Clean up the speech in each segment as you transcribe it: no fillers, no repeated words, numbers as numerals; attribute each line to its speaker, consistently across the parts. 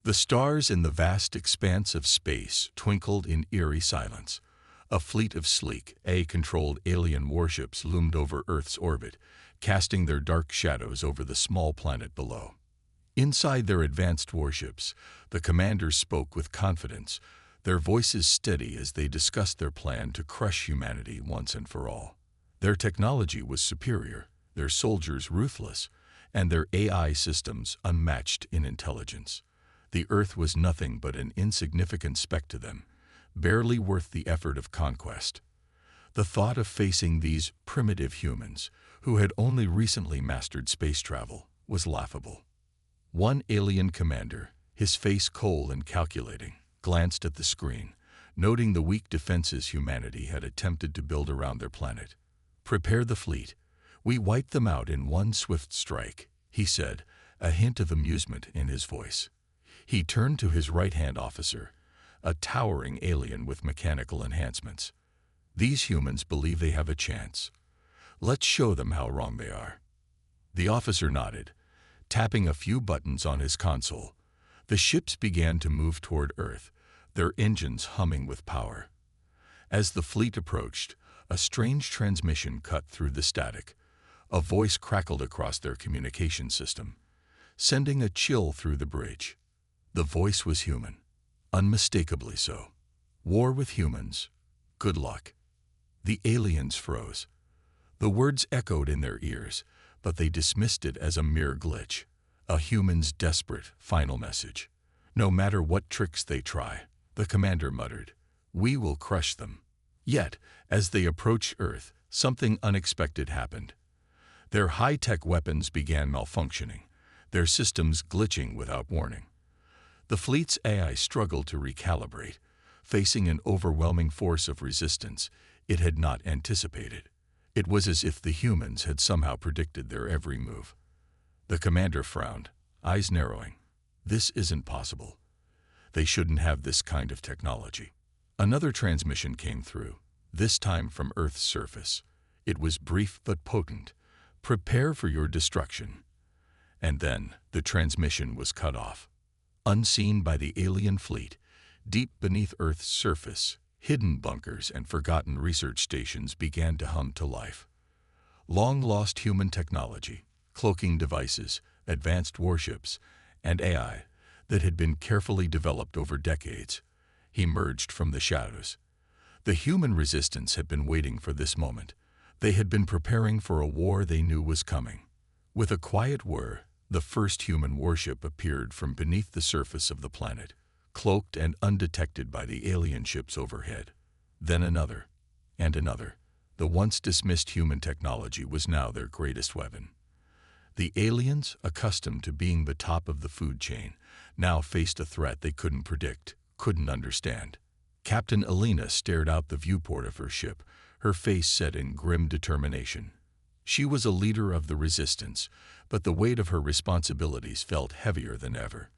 Speaker 1: The stars in the vast expanse of space twinkled in eerie silence. A fleet of sleek, A-controlled alien warships loomed over Earth's orbit, casting their dark shadows over the small planet below. Inside their advanced warships, the commanders spoke with confidence, their voices steady as they discussed their plan to crush humanity once and for all. Their technology was superior, their soldiers ruthless, and their AI systems unmatched in intelligence. The Earth was nothing but an insignificant speck to them, barely worth the effort of conquest. The thought of facing these primitive humans, who had only recently mastered space travel, was laughable. One alien commander, his face cold and calculating, glanced at the screen, noting the weak defenses humanity had attempted to build around their planet. "Prepare the fleet. We wipe them out in one swift strike," he said, a hint of amusement in his voice. He turned to his right-hand officer, a towering alien with mechanical enhancements. "These humans believe they have a chance. Let's show them how wrong they are." The officer nodded, tapping a few buttons on his console. The ships began to move toward Earth, their engines humming with power. As the fleet approached, a strange transmission cut through the static. A voice crackled across their communication system, sending a chill through the bridge. The voice was human, unmistakably so. "War with humans. Good luck." The aliens froze. The words echoed in their ears, but they dismissed it as a mere glitch, a human's desperate, final message. "No matter what tricks they try," the commander muttered, "we will crush them." Yet, as they approached Earth, something unexpected happened. Their high-tech weapons began malfunctioning, their systems glitching without warning. The fleet's AI struggled to recalibrate, facing an overwhelming force of resistance it had not anticipated. It was as if the humans had somehow predicted their every move. The commander frowned, eyes narrowing. "This isn't possible. They shouldn't have this kind of technology." Another transmission came through, this time from Earth's surface. It was brief but potent. "Prepare for your destruction." And then the transmission was cut off. Unseen by the alien fleet, deep beneath Earth's surface, hidden bunkers and forgotten research stations began to hum to life. Long-lost human technology, cloaking devices, advanced warships, and AI that had been carefully developed over decades, emerged from the shadows. The human resistance had been waiting for this moment. They had been preparing for a war they knew was coming. With a quiet whir, the first human warship appeared from beneath the surface of the planet, cloaked and undetected by the alien ships overhead. Then another, and another. The once dismissed human technology was now their greatest weapon. The aliens, accustomed to being the top of the food chain, now faced a threat they couldn't predict, couldn't understand. Captain Alina stared out the viewport of her ship, her face set in grim determination. She was a leader of the resistance, but the weight of her responsibilities felt heavier than ever.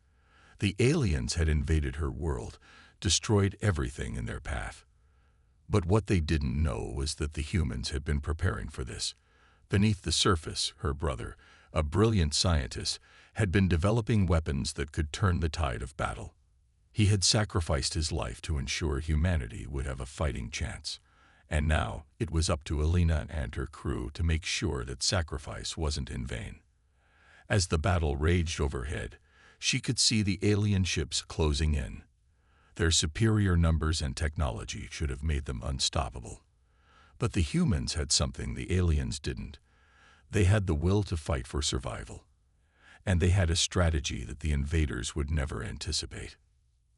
Speaker 1: The aliens had invaded her world, destroyed everything in their path. But what they didn't know was that the humans had been preparing for this. Beneath the surface, her brother, a brilliant scientist, had been developing weapons that could turn the tide of battle. He had sacrificed his life to ensure humanity would have a fighting chance. And now it was up to Alina and her crew to make sure that sacrifice wasn't in vain. As the battle raged overhead, she could see the alien ships closing in. Their superior numbers and technology should have made them unstoppable. But the humans had something the aliens didn't. They had the will to fight for survival. And they had a strategy that the invaders would never anticipate.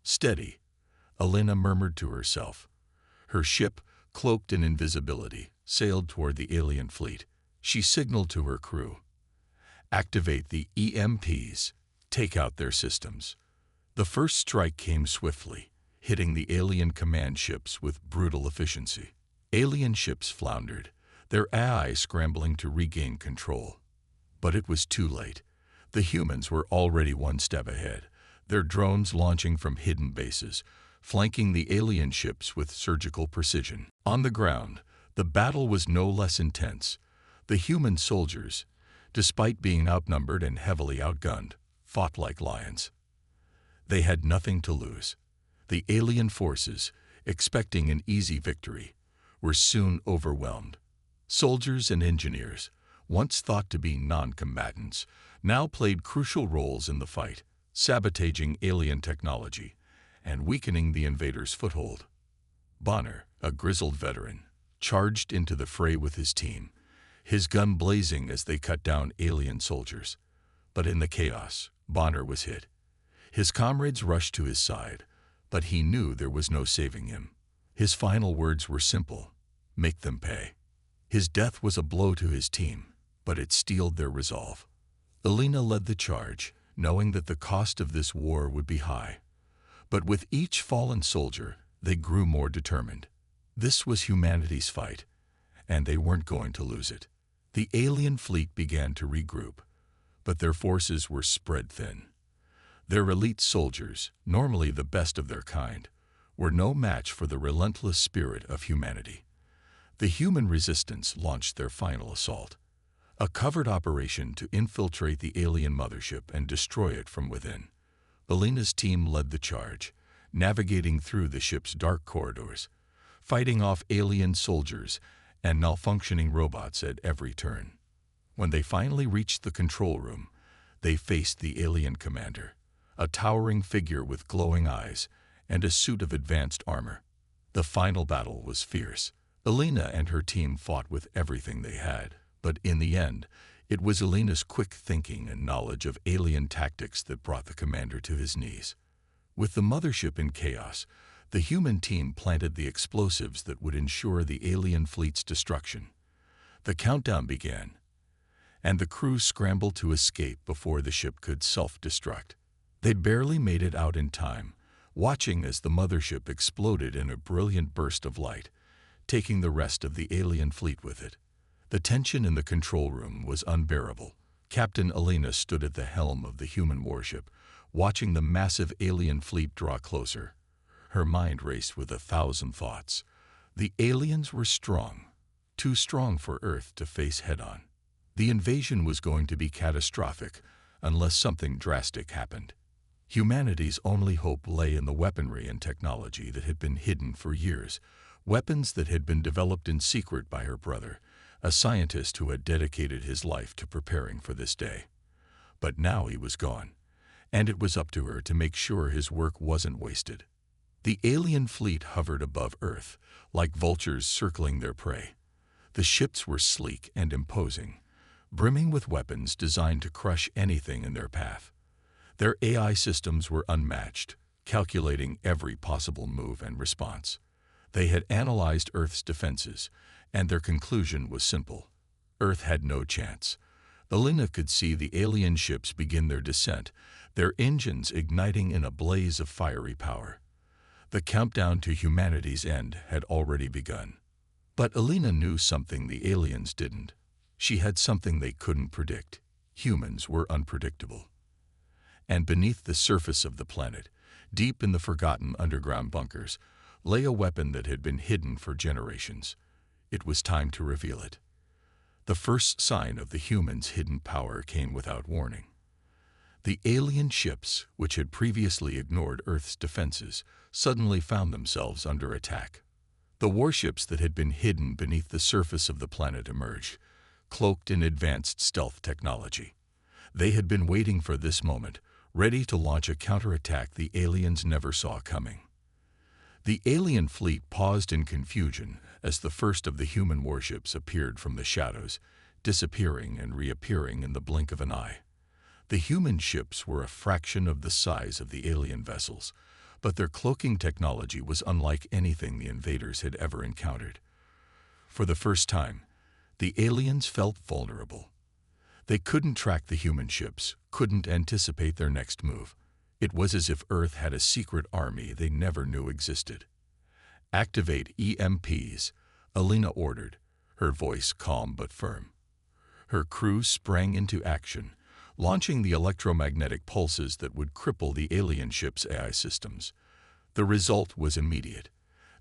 Speaker 1: "Steady," Alina murmured to herself. Her ship, cloaked in invisibility, sailed toward the alien fleet. She signaled to her crew, "Activate the EMPs, take out their systems." The first strike came swiftly, hitting the alien command ships with brutal efficiency. Alien ships floundered, their AI scrambling to regain control. But it was too late. The humans were already one step ahead, their drones launching from hidden bases, flanking the alien ships with surgical precision. On the ground, the battle was no less intense. The human soldiers, despite being outnumbered and heavily outgunned, fought like lions. They had nothing to lose. The alien forces, expecting an easy victory, were soon overwhelmed. Soldiers and engineers, once thought to be non-combatants, now played crucial roles in the fight, sabotaging alien technology and weakening the invaders' foothold. Bonner, a grizzled veteran, charged into the fray with his team, his gun blazing as they cut down alien soldiers. But in the chaos, Bonner was hit. His comrades rushed to his side, but he knew there was no saving him. His final words were simple: make them pay. His death was a blow to his team, but it steeled their resolve. Alina led the charge, knowing that the cost of this war would be high. But with each fallen soldier, they grew more determined. This was humanity's fight, and they weren't going to lose it. The alien fleet began to regroup, but their forces were spread thin. Their elite soldiers, normally the best of their kind, were no match for the relentless spirit of humanity. The human resistance launched their final assault, a covert operation to infiltrate the alien mothership and destroy it from within. Alina's team led the charge, navigating through the ship's dark corridors, fighting off alien soldiers and malfunctioning robots at every turn. When they finally reached the control room, they faced the alien commander, a towering figure with glowing eyes and a suit of advanced armor. The final battle was fierce. Alina and her team fought with everything they had, but in the end, it was Alina's quick thinking and knowledge of alien tactics that brought the commander to his knees. With the mothership in chaos, the human team planted the explosives that would ensure the alien fleet's destruction. The countdown began, and the crew scrambled to escape before the ship could self-destruct. They barely made it out in time, watching as the mothership exploded in a brilliant burst of light, taking the rest of the alien fleet with it. The tension in the control room was unbearable. Captain Alina stood at the helm of the human warship, watching the massive alien fleet draw closer. Her mind raced with 1,000 thoughts. The aliens were strong, too strong for Earth to face head-on. The invasion was going to be catastrophic unless something drastic happened. Humanity's only hope lay in the weaponry and technology that had been hidden for years, weapons that had been developed in secret by her brother, a scientist who had dedicated his life to preparing for this day. But now he was gone, and it was up to her to make sure his work wasn't wasted. The alien fleet hovered above Earth, like vultures circling their prey. The ships were sleek and imposing, brimming with weapons designed to crush anything in their path. Their AI systems were unmatched, calculating every possible move and response. They had analyzed Earth's defenses, and their conclusion was simple. Earth had no chance. Alina could see the alien ships begin their descent, their engines igniting in a blaze of fiery power. The countdown to humanity's end had already begun. But Alina knew something the aliens didn't. She had something they couldn't predict. Humans were unpredictable. And beneath the surface of the planet, deep in the forgotten underground bunkers, lay a weapon that had been hidden for generations. It was time to reveal it. The first sign of the humans' hidden power came without warning. The alien ships, which had previously ignored Earth's defenses, suddenly found themselves under attack. The warships that had been hidden beneath the surface of the planet emerged, cloaked in advanced stealth technology. They had been waiting for this moment, ready to launch a counterattack the aliens never saw coming. The alien fleet paused in confusion as the first of the human warships appeared from the shadows, disappearing and reappearing in the blink of an eye. The human ships were a fraction of the size of the alien vessels, but their cloaking technology was unlike anything the invaders had ever encountered. For the first time, the aliens felt vulnerable. They couldn't track the human ships, couldn't anticipate their next move. It was as if Earth had a secret army they never knew existed. "Activate EMPs," Alina ordered, her voice calm but firm. Her crew sprang into action, launching the electromagnetic pulses that would cripple the alien ship's AI systems. The result was immediate.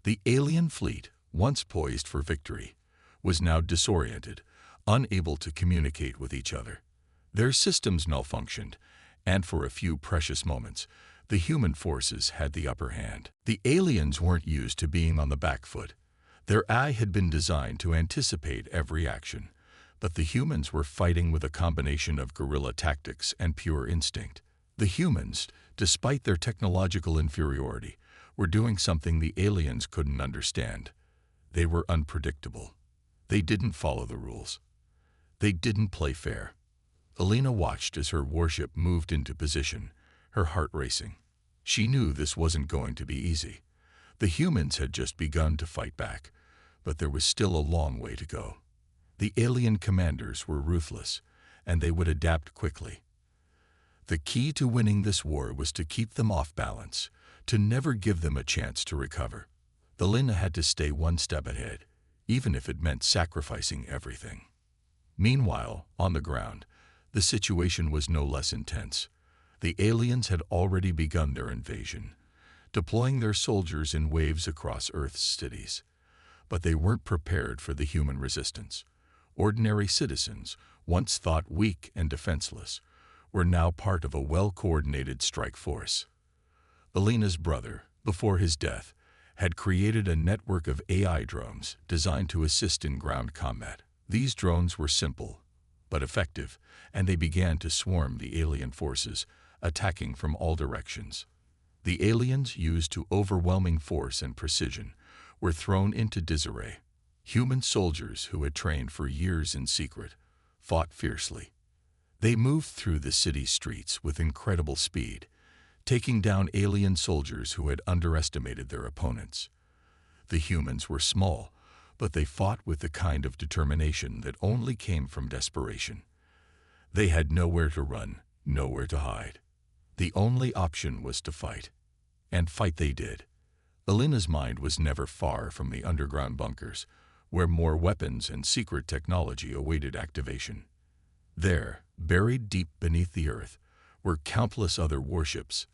Speaker 1: The alien fleet, once poised for victory, was now disoriented, unable to communicate with each other. Their systems malfunctioned, and for a few precious moments, The human forces had the upper hand. The aliens weren't used to being on the back foot. Their eye had been designed to anticipate every action, but the humans were fighting with a combination of guerrilla tactics and pure instinct. The humans, despite their technological inferiority, were doing something the aliens couldn't understand. They were unpredictable. They didn't follow the rules. They didn't play fair. Alina watched as her warship moved into position, her heart racing. She knew this wasn't going to be easy. The humans had just begun to fight back, but there was still a long way to go. The alien commanders were ruthless, and they would adapt quickly. The key to winning this war was to keep them off balance, to never give them a chance to recover. Alina had to stay one step ahead, even if it meant sacrificing everything. Meanwhile, on the ground, the situation was no less intense. The aliens had already begun their invasion, deploying their soldiers in waves across Earth's cities. But they weren't prepared for the human resistance. Ordinary citizens, once thought weak and defenseless, were now part of a well-coordinated strike force. Alina's brother, before his death, had created a network of AI drones designed to assist in ground combat. These drones were simple, but effective, and they began to swarm the alien forces, attacking from all directions. The aliens, used to overwhelming force and precision, were thrown into disarray. Human soldiers who had trained for years in secret fought fiercely. They moved through the city streets with incredible speed, taking down alien soldiers who had underestimated their opponents. The humans were small, but they fought with the kind of determination that only came from desperation. They had nowhere to run, nowhere to hide. The only option was to fight. And fight they did. Alina's mind was never far from the underground bunkers, where more weapons and secret technology awaited activation. There, buried deep beneath the earth, were countless other warships,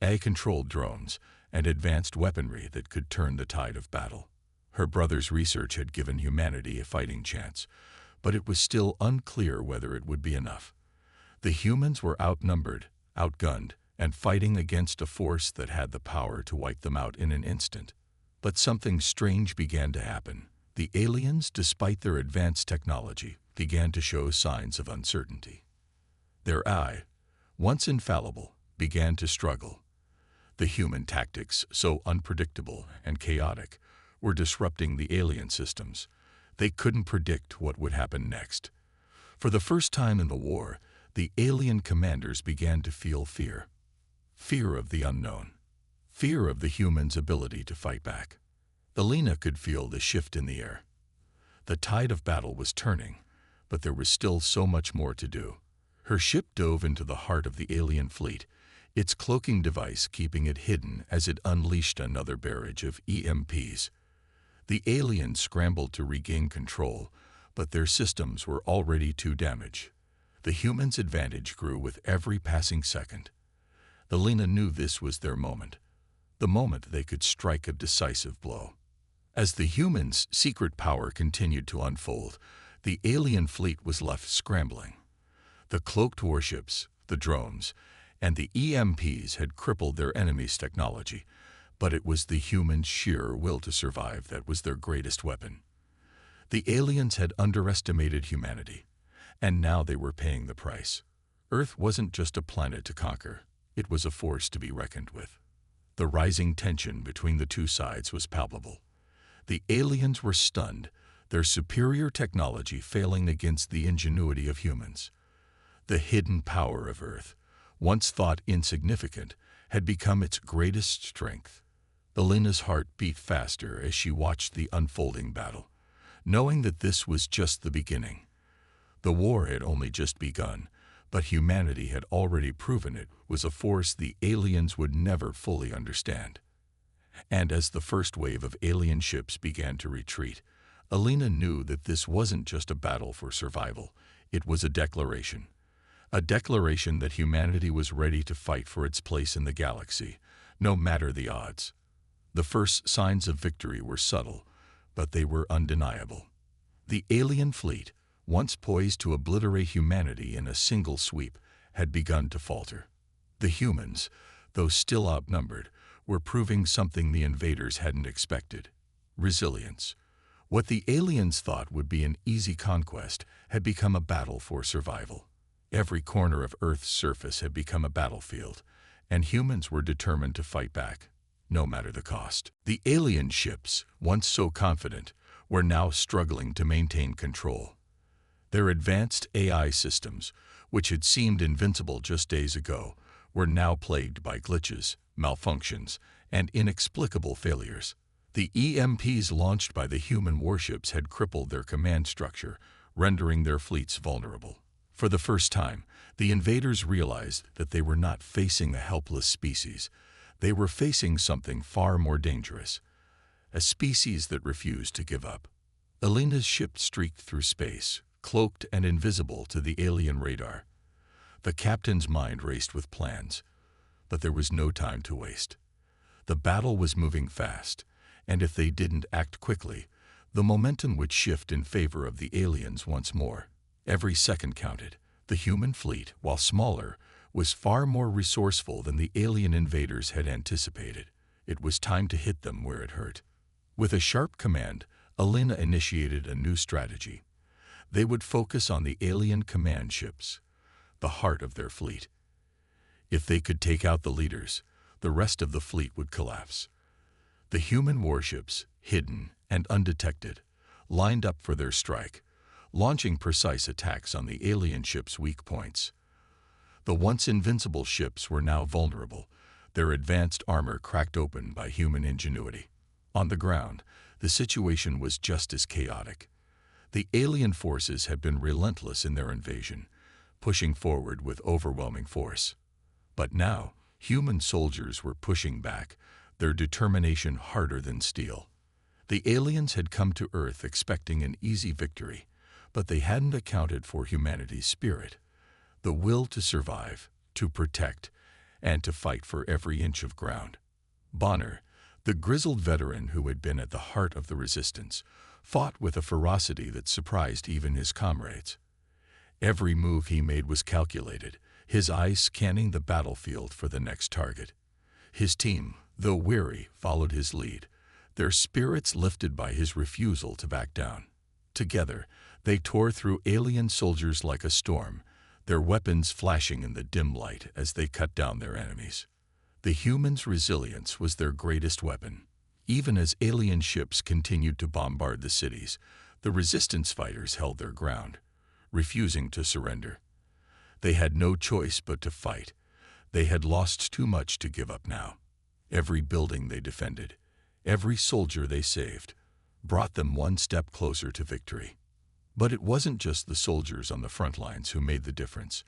Speaker 1: AI-controlled drones, and advanced weaponry that could turn the tide of battle. Her brother's research had given humanity a fighting chance, but it was still unclear whether it would be enough. The humans were outnumbered, outgunned, and fighting against a force that had the power to wipe them out in an instant. But something strange began to happen. The aliens, despite their advanced technology, began to show signs of uncertainty. Their eye, once infallible, began to struggle. The human tactics, so unpredictable and chaotic, were disrupting the alien systems. They couldn't predict what would happen next. For the first time in the war, the alien commanders began to feel fear. Fear of the unknown. Fear of the humans' ability to fight back. Alina could feel the shift in the air. The tide of battle was turning, but there was still so much more to do. Her ship dove into the heart of the alien fleet, its cloaking device keeping it hidden as it unleashed another barrage of EMPs. The aliens scrambled to regain control, but their systems were already too damaged. The humans' advantage grew with every passing second. Alina knew this was their moment, the moment they could strike a decisive blow. As the humans' secret power continued to unfold, the alien fleet was left scrambling. The cloaked warships, the drones, and the EMPs had crippled their enemy's technology, but it was the humans' sheer will to survive that was their greatest weapon. The aliens had underestimated humanity, and now they were paying the price. Earth wasn't just a planet to conquer, it was a force to be reckoned with. The rising tension between the two sides was palpable. The aliens were stunned, their superior technology failing against the ingenuity of humans. The hidden power of Earth, once thought insignificant, had become its greatest strength. Alina's heart beat faster as she watched the unfolding battle, knowing that this was just the beginning. The war had only just begun, but humanity had already proven it was a force the aliens would never fully understand. And as the first wave of alien ships began to retreat, Alina knew that this wasn't just a battle for survival, it was a declaration. A declaration that humanity was ready to fight for its place in the galaxy, no matter the odds. The first signs of victory were subtle, but they were undeniable. The alien fleet, once poised to obliterate humanity in a single sweep, had begun to falter. The humans, though still outnumbered, were proving something the invaders hadn't expected: resilience. What the aliens thought would be an easy conquest had become a battle for survival. Every corner of Earth's surface had become a battlefield, and humans were determined to fight back, no matter the cost. The alien ships, once so confident, were now struggling to maintain control. Their advanced AI systems, which had seemed invincible just days ago, were now plagued by glitches, malfunctions, and inexplicable failures. The EMPs launched by the human warships had crippled their command structure, rendering their fleets vulnerable. For the first time, the invaders realized that they were not facing a helpless species. They were facing something far more dangerous, a species that refused to give up. Alina's ship streaked through space, cloaked and invisible to the alien radar. The captain's mind raced with plans, but there was no time to waste. The battle was moving fast, and if they didn't act quickly, the momentum would shift in favor of the aliens once more. Every second counted. The human fleet, while smaller, was far more resourceful than the alien invaders had anticipated. It was time to hit them where it hurt. With a sharp command, Alina initiated a new strategy. They would focus on the alien command ships, the heart of their fleet. If they could take out the leaders, the rest of the fleet would collapse. The human warships, hidden and undetected, lined up for their strike, launching precise attacks on the alien ships' weak points. The once invincible ships were now vulnerable, their advanced armor cracked open by human ingenuity. On the ground, the situation was just as chaotic. The alien forces had been relentless in their invasion, pushing forward with overwhelming force. But now, human soldiers were pushing back, their determination harder than steel. The aliens had come to Earth expecting an easy victory, but they hadn't accounted for humanity's spirit, the will to survive, to protect, and to fight for every inch of ground. Bonner, the grizzled veteran who had been at the heart of the resistance, fought with a ferocity that surprised even his comrades. Every move he made was calculated, his eyes scanning the battlefield for the next target. His team, though weary, followed his lead, their spirits lifted by his refusal to back down. Together, they tore through alien soldiers like a storm, their weapons flashing in the dim light as they cut down their enemies. The humans' resilience was their greatest weapon. Even as alien ships continued to bombard the cities, the resistance fighters held their ground, refusing to surrender. They had no choice but to fight. They had lost too much to give up now. Every building they defended, every soldier they saved, brought them one step closer to victory. But it wasn't just the soldiers on the front lines who made the difference.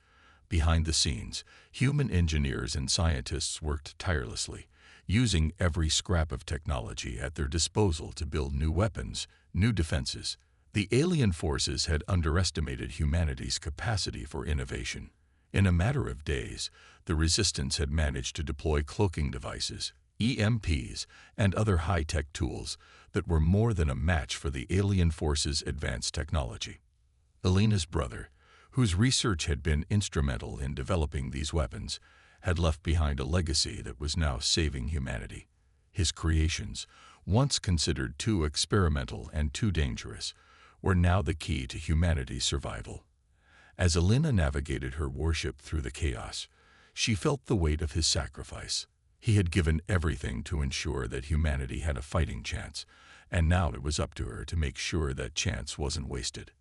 Speaker 1: Behind the scenes, human engineers and scientists worked tirelessly, using every scrap of technology at their disposal to build new weapons, new defenses. The alien forces had underestimated humanity's capacity for innovation. In a matter of days, the resistance had managed to deploy cloaking devices, EMPs, and other high-tech tools that were more than a match for the alien forces' advanced technology. Alina's brother, whose research had been instrumental in developing these weapons, had left behind a legacy that was now saving humanity. His creations, once considered too experimental and too dangerous, were now the key to humanity's survival. As Alina navigated her warship through the chaos, she felt the weight of his sacrifice. He had given everything to ensure that humanity had a fighting chance, and now it was up to her to make sure that chance wasn't wasted.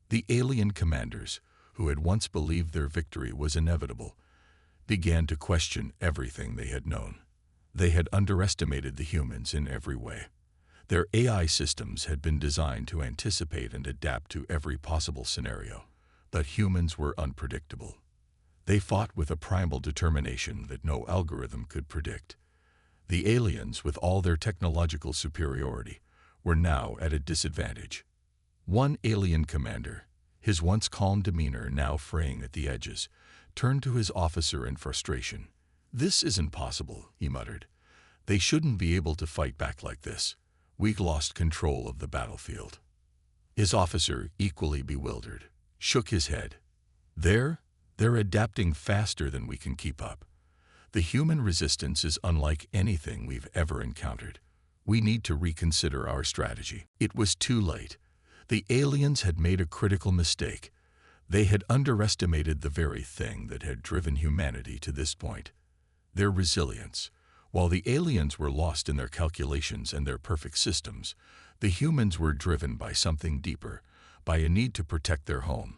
Speaker 1: The alien commanders, who had once believed their victory was inevitable, began to question everything they had known. They had underestimated the humans in every way. Their AI systems had been designed to anticipate and adapt to every possible scenario, but humans were unpredictable. They fought with a primal determination that no algorithm could predict. The aliens, with all their technological superiority, were now at a disadvantage. One alien commander, his once calm demeanor now fraying at the edges, turned to his officer in frustration. "This isn't possible," he muttered. "They shouldn't be able to fight back like this. We've lost control of the battlefield." His officer, equally bewildered, shook his head. They're adapting faster than we can keep up. The human resistance is unlike anything we've ever encountered. We need to reconsider our strategy. It was too late. The aliens had made a critical mistake. They had underestimated the very thing that had driven humanity to this point: their resilience. While the aliens were lost in their calculations and their perfect systems, the humans were driven by something deeper, by a need to protect their home,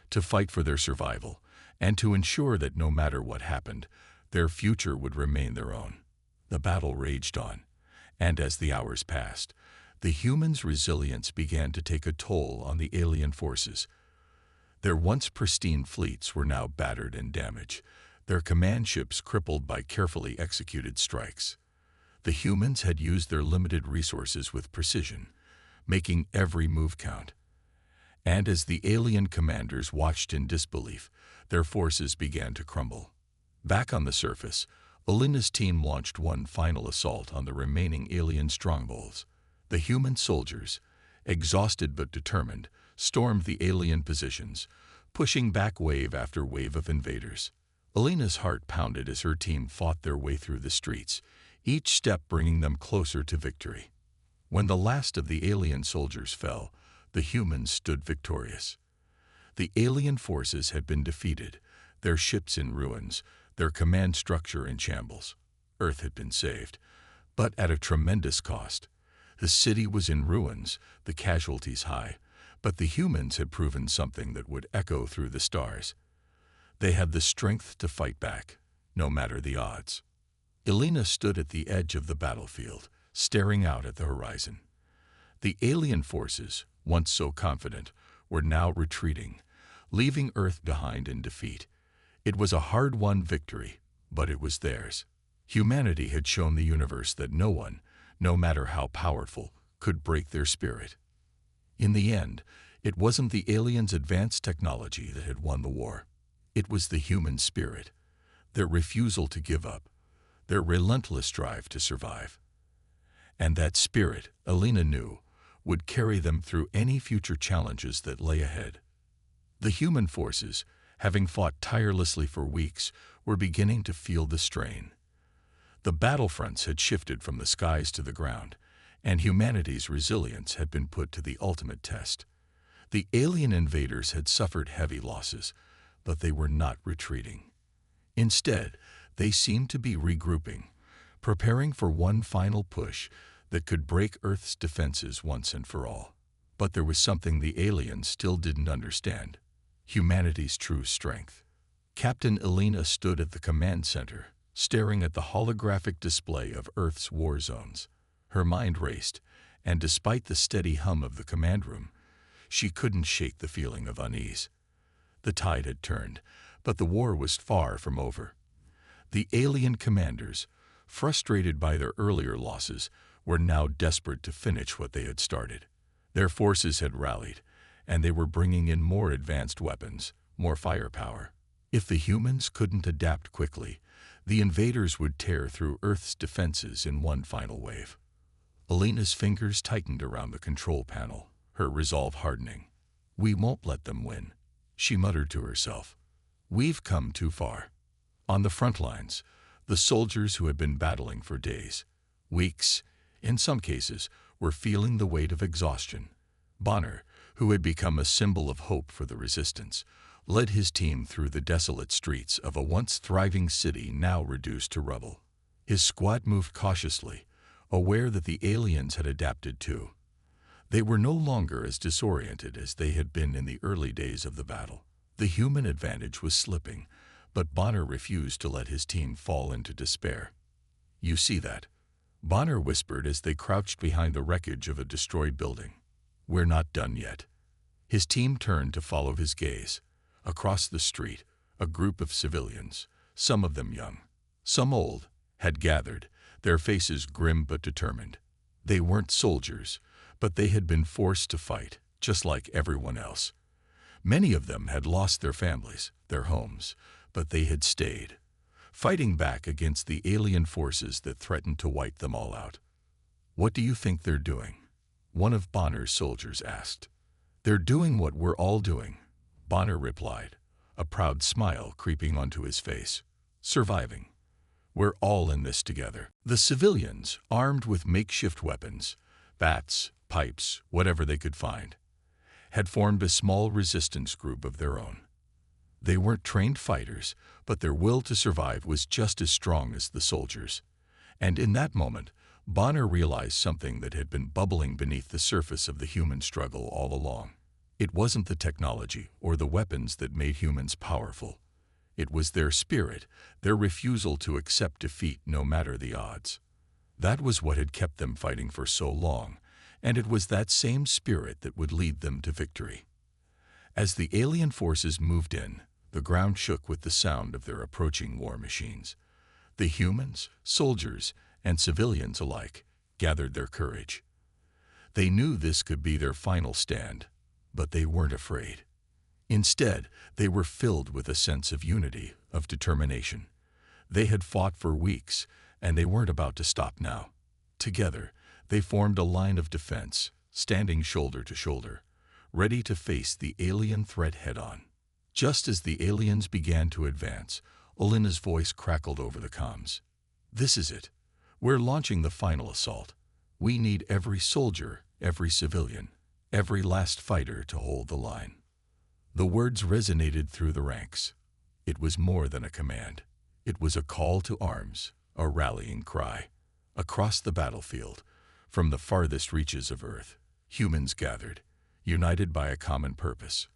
Speaker 1: to fight for their survival, and to ensure that no matter what happened, their future would remain their own. The battle raged on, and as the hours passed, the humans' resilience began to take a toll on the alien forces. Their once pristine fleets were now battered and damaged, their command ships crippled by carefully executed strikes. The humans had used their limited resources with precision, making every move count. And as the alien commanders watched in disbelief, their forces began to crumble. Back on the surface, Alina's team launched one final assault on the remaining alien strongholds. The human soldiers, exhausted but determined, stormed the alien positions, pushing back wave after wave of invaders. Alina's heart pounded as her team fought their way through the streets, each step bringing them closer to victory. When the last of the alien soldiers fell, the humans stood victorious. The alien forces had been defeated, their ships in ruins, their command structure in shambles. Earth had been saved, but at a tremendous cost. The city was in ruins, the casualties high, but the humans had proven something that would echo through the stars. They had the strength to fight back, no matter the odds. Alina stood at the edge of the battlefield, staring out at the horizon. The alien forces, once so confident, were now retreating, leaving Earth behind in defeat. It was a hard-won victory, but it was theirs. Humanity had shown the universe that no one, no matter how powerful, could break their spirit. In the end, it wasn't the aliens' advanced technology that had won the war. It was the human spirit, their refusal to give up, their relentless drive to survive. And that spirit, Alina knew, would carry them through any future challenges that lay ahead. The human forces, having fought tirelessly for weeks, were beginning to feel the strain. The battlefronts had shifted from the skies to the ground, and humanity's resilience had been put to the ultimate test. The alien invaders had suffered heavy losses, but they were not retreating. Instead, they seemed to be regrouping, preparing for one final push that could break Earth's defenses once and for all. But there was something the aliens still didn't understand: humanity's true strength. Captain Alina stood at the command center, staring at the holographic display of Earth's war zones. Her mind raced, and despite the steady hum of the command room, she couldn't shake the feeling of unease. The tide had turned, but the war was far from over. The alien commanders, frustrated by their earlier losses, were now desperate to finish what they had started. Their forces had rallied, and they were bringing in more advanced weapons, more firepower. If the humans couldn't adapt quickly, the invaders would tear through Earth's defenses in one final wave. Alina's fingers tightened around the control panel, her resolve hardening. "We won't let them win," she muttered to herself. "We've come too far." On the front lines, the soldiers who had been battling for days, weeks, in some cases, were feeling the weight of exhaustion. Bonner, who had become a symbol of hope for the resistance, led his team through the desolate streets of a once thriving city now reduced to rubble. His squad moved cautiously, aware that the aliens had adapted too. They were no longer as disoriented as they had been in the early days of the battle. The human advantage was slipping, but Bonner refused to let his team fall into despair. "You see that?" Bonner whispered as they crouched behind the wreckage of a destroyed building. "We're not done yet." His team turned to follow his gaze. Across the street, a group of civilians, some of them young, some old, had gathered, their faces grim but determined. They weren't soldiers, but they had been forced to fight, just like everyone else. Many of them had lost their families, their homes, but they had stayed, fighting back against the alien forces that threatened to wipe them all out. "What do you think they're doing?" one of Bonner's soldiers asked. "They're doing what we're all doing," Bonner replied, a proud smile creeping onto his face. "Surviving." We're all in this together. The civilians, armed with makeshift weapons, bats, pipes, whatever they could find, had formed a small resistance group of their own. They weren't trained fighters, but their will to survive was just as strong as the soldiers. And in that moment, Bonner realized something that had been bubbling beneath the surface of the human struggle all along. It wasn't the technology or the weapons that made humans powerful. It was their spirit, their refusal to accept defeat no matter the odds. That was what had kept them fighting for so long, and it was that same spirit that would lead them to victory. As the alien forces moved in, the ground shook with the sound of their approaching war machines. The humans, soldiers, and civilians alike gathered their courage. They knew this could be their final stand, but they weren't afraid. Instead, they were filled with a sense of unity, of determination. They had fought for weeks, and they weren't about to stop now. Together, they formed a line of defense, standing shoulder to shoulder, ready to face the alien threat head-on. Just as the aliens began to advance, Olena's voice crackled over the comms. "This is it. We're launching the final assault. We need every soldier, every civilian, every last fighter to hold the line." The words resonated through the ranks. It was more than a command. It was a call to arms, a rallying cry. Across the battlefield, from the farthest reaches of Earth, humans gathered, united by a common purpose.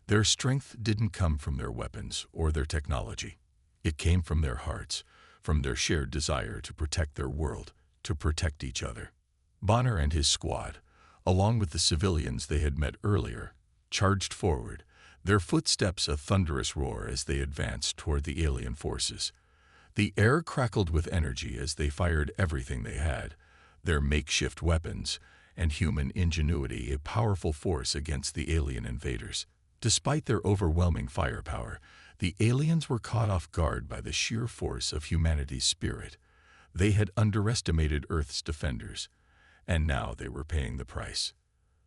Speaker 1: Their strength didn't come from their weapons or their technology. It came from their hearts, from their shared desire to protect their world, to protect each other. Bonner and his squad, along with the civilians they had met earlier, charged forward, their footsteps a thunderous roar as they advanced toward the alien forces. The air crackled with energy as they fired everything they had, their makeshift weapons and human ingenuity a powerful force against the alien invaders. Despite their overwhelming firepower, the aliens were caught off guard by the sheer force of humanity's spirit. They had underestimated Earth's defenders, and now they were paying the price.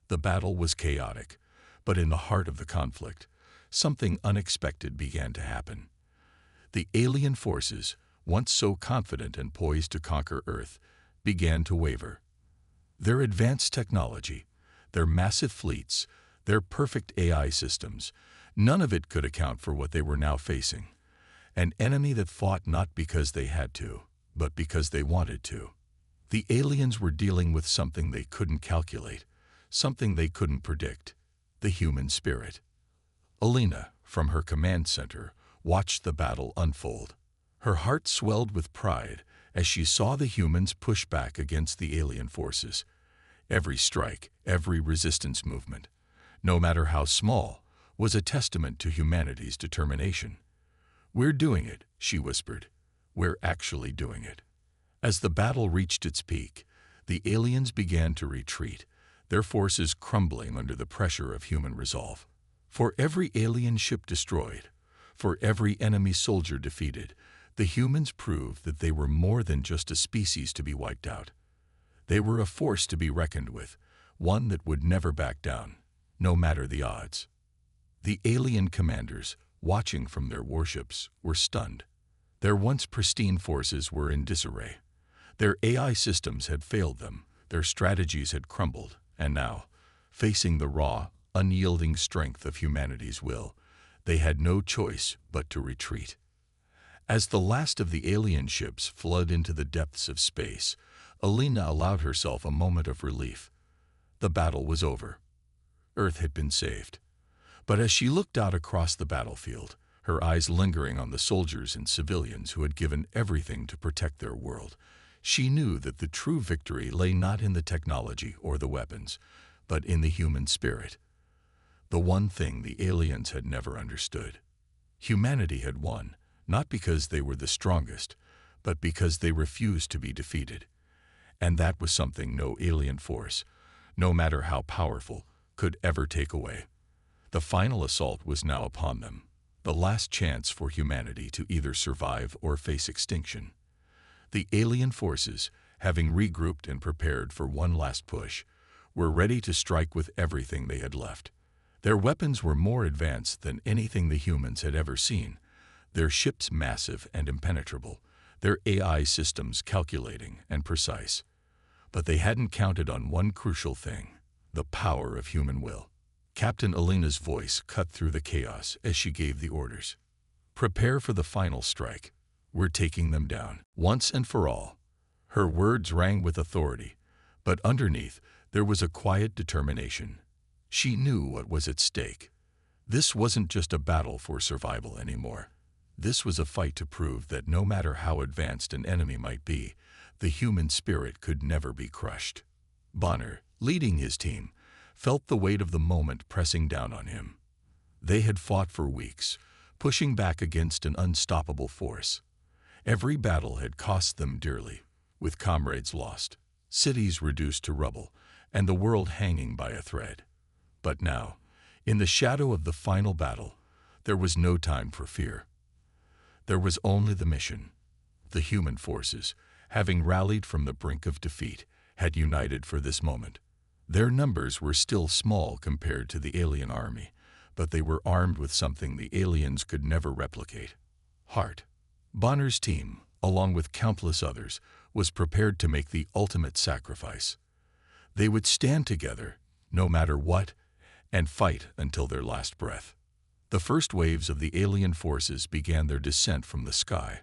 Speaker 1: The battle was chaotic, but in the heart of the conflict, something unexpected began to happen. The alien forces, once so confident and poised to conquer Earth, began to waver. Their advanced technology, their massive fleets, their perfect AI systems, none of it could account for what they were now facing. An enemy that fought not because they had to, but because they wanted to. The aliens were dealing with something they couldn't calculate, something they couldn't predict, the human spirit. Olena, from her command center, watched the battle unfold. Her heart swelled with pride as she saw the humans push back against the alien forces. Every strike, every resistance movement, no matter how small, was a testament to humanity's determination. "We're doing it," she whispered. "We're actually doing it." As the battle reached its peak, the aliens began to retreat, their forces crumbling under the pressure of human resolve. For every alien ship destroyed, for every enemy soldier defeated, the humans proved that they were more than just a species to be wiped out. They were a force to be reckoned with, one that would never back down, no matter the odds. The alien commanders, watching from their warships, were stunned. Their once pristine forces were in disarray. Their AI systems had failed them, their strategies had crumbled, and now, facing the raw, unyielding strength of humanity's will, they had no choice but to retreat. As the last of the alien ships flooded into the depths of space, Olena allowed herself a moment of relief. The battle was over. Earth had been saved. But as she looked out across the battlefield, her eyes lingering on the soldiers and civilians who had given everything to protect their world, she knew that the true victory lay not in the technology or the weapons, but in the human spirit. The one thing the aliens had never understood. Humanity had won, not because they were the strongest, but because they refused to be defeated. And that was something no alien force, no matter how powerful, could ever take away. The final assault was now upon them, the last chance for humanity to either survive or face extinction. The alien forces, having regrouped and prepared for one last push, were ready to strike with everything they had left. Their weapons were more advanced than anything the humans had ever seen, their ships massive and impenetrable, their AI systems calculating and precise. But they hadn't counted on one crucial thing: the power of human will. Captain Elena's voice cut through the chaos as she gave the orders. "Prepare for the final strike. We're taking them down, once and for all." Her words rang with authority, but underneath there was a quiet determination. She knew what was at stake. This wasn't just a battle for survival anymore. This was a fight to prove that no matter how advanced an enemy might be, the human spirit could never be crushed. Bonner, leading his team, felt the weight of the moment pressing down on him. They had fought for weeks, pushing back against an unstoppable force. Every battle had cost them dearly, with comrades lost, cities reduced to rubble, and the world hanging by a thread. But now, in the shadow of the final battle, there was no time for fear. There was only the mission. The human forces, having rallied from the brink of defeat, had united for this moment. Their numbers were still small compared to the alien army, but they were armed with something the aliens could never replicate: heart. Bonner's team, along with countless others, was prepared to make the ultimate sacrifice. They would stand together, no matter what, and fight until their last breath. The first waves of the alien forces began their descent from the sky,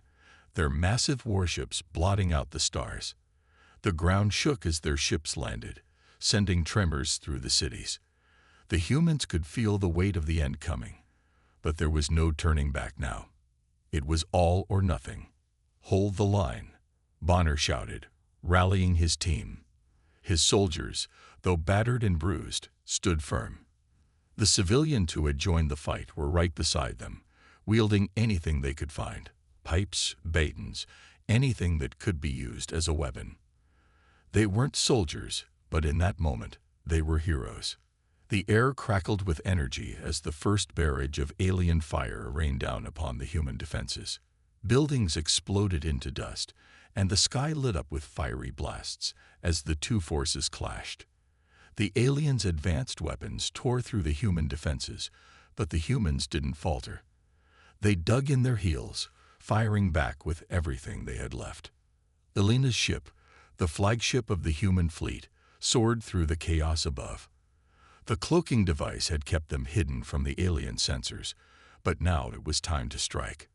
Speaker 1: their massive warships blotting out the stars. The ground shook as their ships landed, sending tremors through the cities. The humans could feel the weight of the end coming, but there was no turning back now. It was all or nothing. "Hold the line," Bonner shouted, rallying his team. His soldiers, though battered and bruised, stood firm. The civilians who had joined the fight were right beside them, wielding anything they could find: pipes, batons, anything that could be used as a weapon. They weren't soldiers, but in that moment, they were heroes. The air crackled with energy as the first barrage of alien fire rained down upon the human defenses. Buildings exploded into dust, and the sky lit up with fiery blasts as the two forces clashed. The aliens' advanced weapons tore through the human defenses, but the humans didn't falter. They dug in their heels, firing back with everything they had left. Elena's ship, the flagship of the human fleet, soared through the chaos above. The cloaking device had kept them hidden from the alien sensors, but now it was time to strike.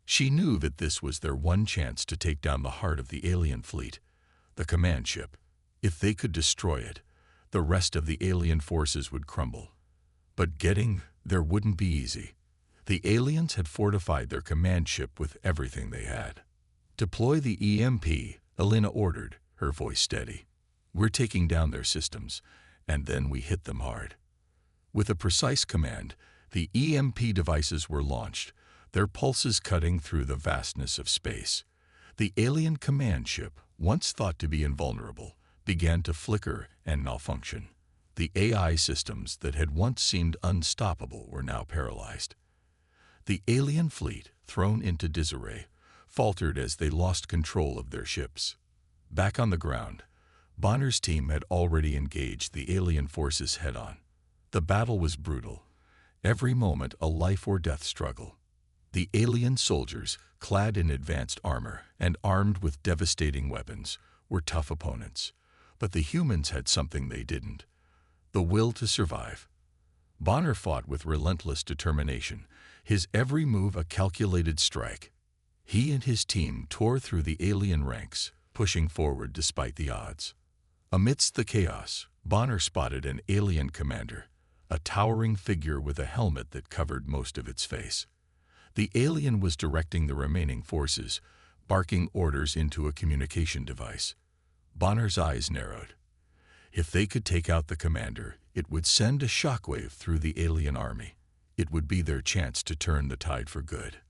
Speaker 1: She knew that this was their one chance to take down the heart of the alien fleet, the command ship. If they could destroy it, the rest of the alien forces would crumble. But getting there wouldn't be easy. The aliens had fortified their command ship with everything they had. "Deploy the EMP," Elena ordered, her voice steady. "We're taking down their systems, and then we hit them hard." With a precise command, the EMP devices were launched, their pulses cutting through the vastness of space. The alien command ship, once thought to be invulnerable, began to flicker and malfunction. The AI systems that had once seemed unstoppable were now paralyzed. The alien fleet, thrown into disarray, faltered as they lost control of their ships. Back on the ground, Bonner's team had already engaged the alien forces head-on. The battle was brutal, every moment a life-or-death struggle. The alien soldiers, clad in advanced armor and armed with devastating weapons, were tough opponents. But the humans had something they didn't: the will to survive. Bonner fought with relentless determination, his every move a calculated strike. He and his team tore through the alien ranks, pushing forward despite the odds. Amidst the chaos, Bonner spotted an alien commander, a towering figure with a helmet that covered most of its face. The alien was directing the remaining forces, barking orders into a communication device. Bonner's eyes narrowed. If they could take out the commander, it would send a shockwave through the alien army. It would be their chance to turn the tide for good.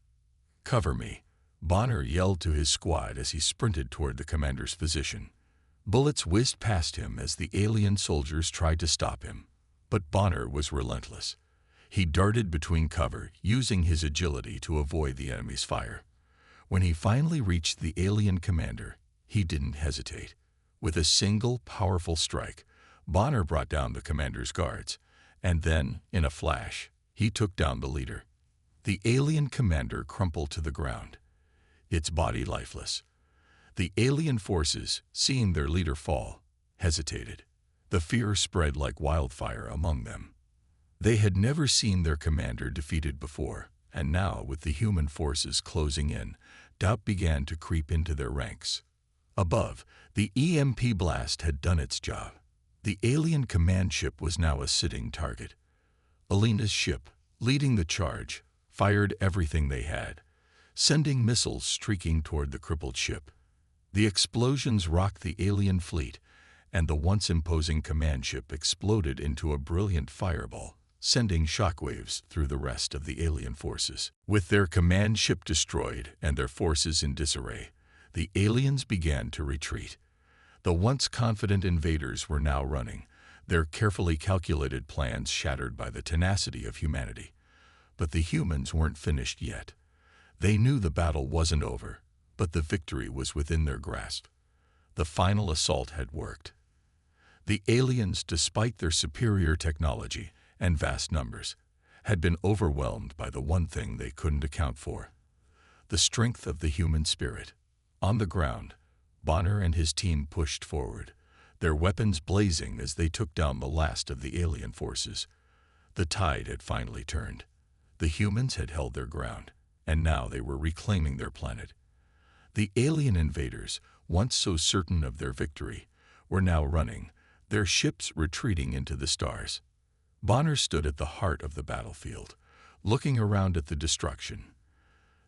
Speaker 1: "Cover me," Bonner yelled to his squad as he sprinted toward the commander's position. Bullets whizzed past him as the alien soldiers tried to stop him. But Bonner was relentless. He darted between cover, using his agility to avoid the enemy's fire. When he finally reached the alien commander, he didn't hesitate. With a single, powerful strike, Bonner brought down the commander's guards, and then, in a flash, he took down the leader. The alien commander crumpled to the ground. its body lifeless. The alien forces, seeing their leader fall, hesitated. The fear spread like wildfire among them. They had never seen their commander defeated before, and now, with the human forces closing in, doubt began to creep into their ranks. Above, the EMP blast had done its job. The alien command ship was now a sitting target. Alina's ship, leading the charge, fired everything they had, sending missiles streaking toward the crippled ship. The explosions rocked the alien fleet, and the once imposing command ship exploded into a brilliant fireball, sending shockwaves through the rest of the alien forces. With their command ship destroyed and their forces in disarray, the aliens began to retreat. The once confident invaders were now running, their carefully calculated plans shattered by the tenacity of humanity. But the humans weren't finished yet. They knew the battle wasn't over, but the victory was within their grasp. The final assault had worked. The aliens, despite their superior technology and vast numbers, had been overwhelmed by the one thing they couldn't account for: the strength of the human spirit. On the ground, Bonner and his team pushed forward, their weapons blazing as they took down the last of the alien forces. The tide had finally turned. The humans had held their ground, and now they were reclaiming their planet. The alien invaders, once so certain of their victory, were now running, their ships retreating into the stars. Bonner stood at the heart of the battlefield, looking around at the destruction.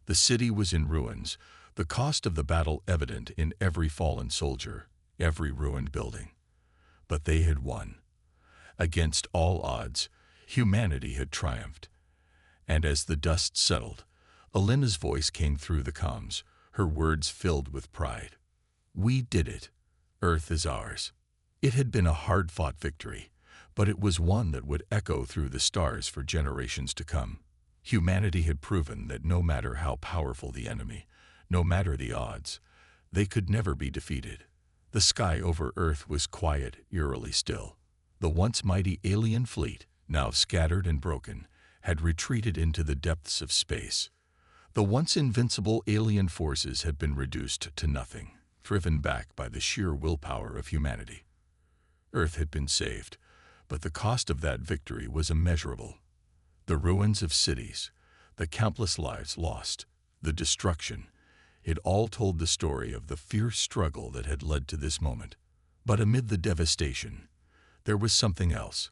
Speaker 1: The city was in ruins, the cost of the battle evident in every fallen soldier, every ruined building. But they had won. Against all odds, humanity had triumphed. And as the dust settled, Alina's voice came through the comms, her words filled with pride. "We did it. Earth is ours." It had been a hard-fought victory, but it was one that would echo through the stars for generations to come. Humanity had proven that no matter how powerful the enemy, no matter the odds, they could never be defeated. The sky over Earth was quiet, eerily still. The once mighty alien fleet, now scattered and broken, had retreated into the depths of space. The once invincible alien forces had been reduced to nothing, driven back by the sheer willpower of humanity. Earth had been saved, but the cost of that victory was immeasurable. The ruins of cities, the countless lives lost, the destruction, it all told the story of the fierce struggle that had led to this moment. But amid the devastation, there was something else,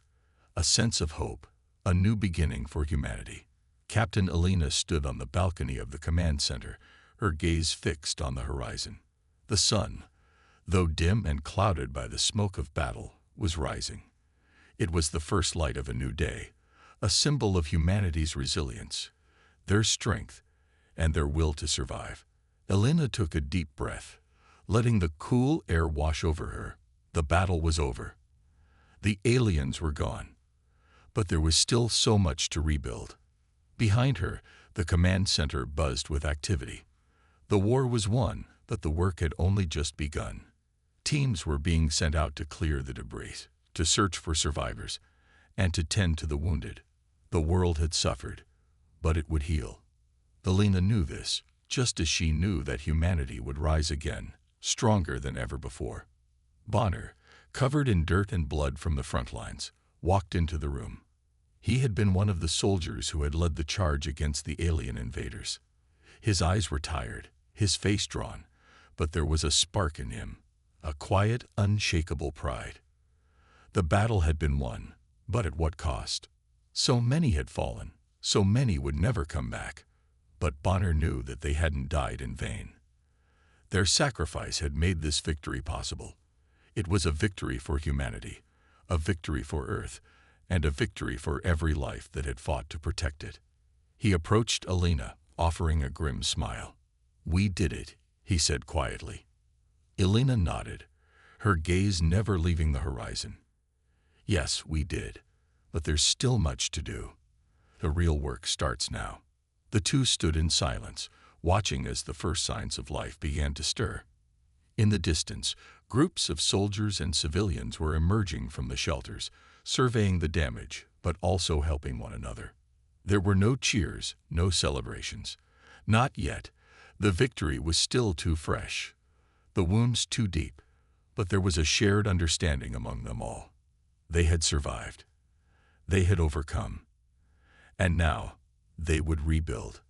Speaker 1: a sense of hope, a new beginning for humanity. Captain Alina stood on the balcony of the command center, her gaze fixed on the horizon. The sun, though dim and clouded by the smoke of battle, was rising. It was the first light of a new day, a symbol of humanity's resilience, their strength, and their will to survive. Alina took a deep breath, letting the cool air wash over her. The battle was over. The aliens were gone. But there was still so much to rebuild. Behind her, the command center buzzed with activity. The war was won, but the work had only just begun. Teams were being sent out to clear the debris, to search for survivors, and to tend to the wounded. The world had suffered, but it would heal. Alina knew this, just as she knew that humanity would rise again, stronger than ever before. Bonner, covered in dirt and blood from the front lines, walked into the room. He had been one of the soldiers who had led the charge against the alien invaders. His eyes were tired, his face drawn, but there was a spark in him, a quiet, unshakable pride. The battle had been won, but at what cost? So many had fallen, so many would never come back. But Bonner knew that they hadn't died in vain. Their sacrifice had made this victory possible. It was a victory for humanity, a victory for Earth, and a victory for every life that had fought to protect it. He approached Alina, offering a grim smile. "We did it," he said quietly. Alina nodded, her gaze never leaving the horizon. "Yes, we did, but there's still much to do. The real work starts now." The two stood in silence, watching as the first signs of life began to stir. In the distance, groups of soldiers and civilians were emerging from the shelters, surveying the damage, but also helping one another. There were no cheers, no celebrations. Not yet. The victory was still too fresh, the wounds too deep, but there was a shared understanding among them all. They had survived. They had overcome. And now, they would rebuild.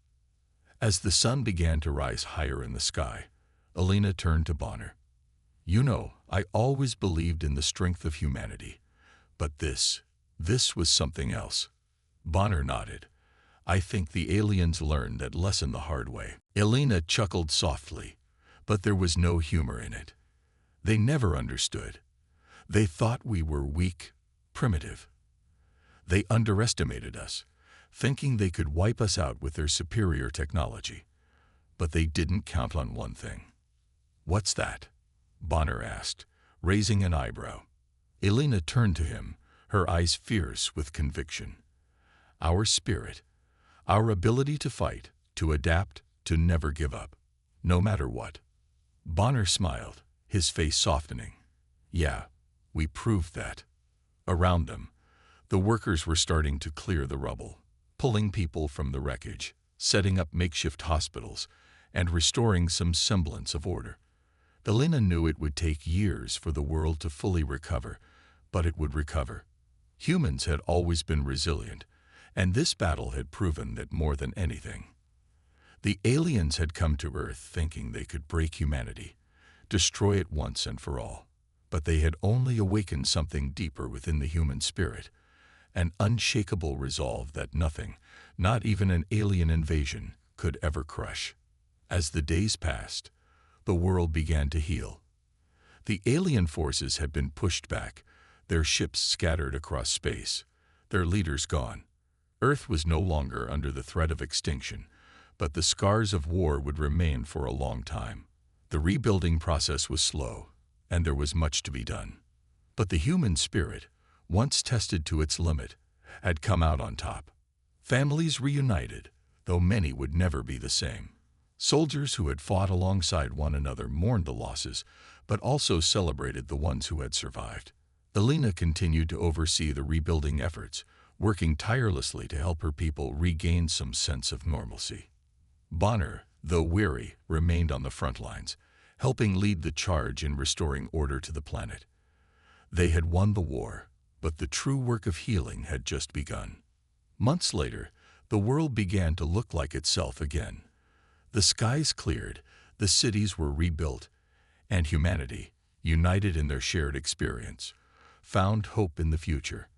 Speaker 1: As the sun began to rise higher in the sky, Alina turned to Bonner. "You know, I always believed in the strength of humanity. But this was something else." Bonner nodded. "I think the aliens learned that lesson the hard way." Alina chuckled softly, but there was no humor in it. "They never understood. They thought we were weak, primitive. They underestimated us, thinking they could wipe us out with their superior technology. But they didn't count on one thing." "What's that?" Bonner asked, raising an eyebrow. Alina turned to him, her eyes fierce with conviction. "Our spirit. Our ability to fight, to adapt, to never give up, no matter what." Bonner smiled, his face softening. "Yeah, we proved that." Around them, the workers were starting to clear the rubble, pulling people from the wreckage, setting up makeshift hospitals, and restoring some semblance of order. Alina knew it would take years for the world to fully recover, but it would recover. Humans had always been resilient, and this battle had proven that more than anything. The aliens had come to Earth thinking they could break humanity, destroy it once and for all. But they had only awakened something deeper within the human spirit, an unshakable resolve that nothing, not even an alien invasion, could ever crush. As the days passed, the world began to heal. The alien forces had been pushed back, their ships scattered across space, their leaders gone. Earth was no longer under the threat of extinction, but the scars of war would remain for a long time. The rebuilding process was slow, and there was much to be done. But the human spirit, once tested to its limit, had come out on top. Families reunited, though many would never be the same. Soldiers who had fought alongside one another mourned the losses, but also celebrated the ones who had survived. Alina continued to oversee the rebuilding efforts, working tirelessly to help her people regain some sense of normalcy. Bonner, though weary, remained on the front lines, helping lead the charge in restoring order to the planet. They had won the war, but the true work of healing had just begun. Months later, the world began to look like itself again. The skies cleared, the cities were rebuilt, and humanity, united in their shared experience, found hope in the future.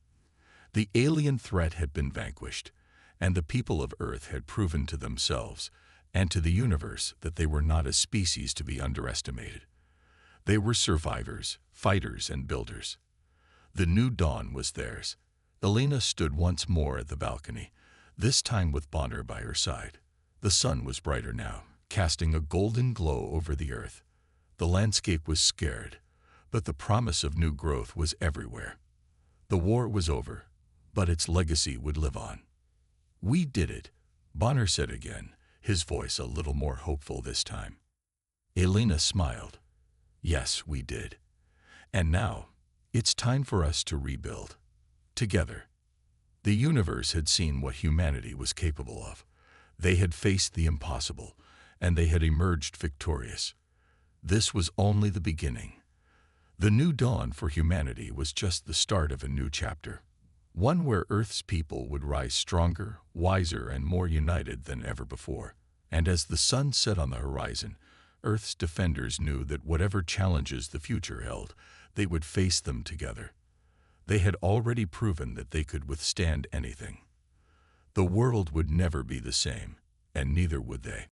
Speaker 1: The alien threat had been vanquished, and the people of Earth had proven to themselves and to the universe that they were not a species to be underestimated. They were survivors, fighters, and builders. The new dawn was theirs. Alina stood once more at the balcony, this time with Bonner by her side. The sun was brighter now, casting a golden glow over the earth. The landscape was scared, but the promise of new growth was everywhere. The war was over, but its legacy would live on. "We did it," Bonner said again, his voice a little more hopeful this time. Alina smiled. "Yes, we did. And now, it's time for us to rebuild. Together." The universe had seen what humanity was capable of. They had faced the impossible, and they had emerged victorious. This was only the beginning. The new dawn for humanity was just the start of a new chapter, one where Earth's people would rise stronger, wiser, and more united than ever before. And as the sun set on the horizon, Earth's defenders knew that whatever challenges the future held, they would face them together. They had already proven that they could withstand anything. The world would never be the same, and neither would they.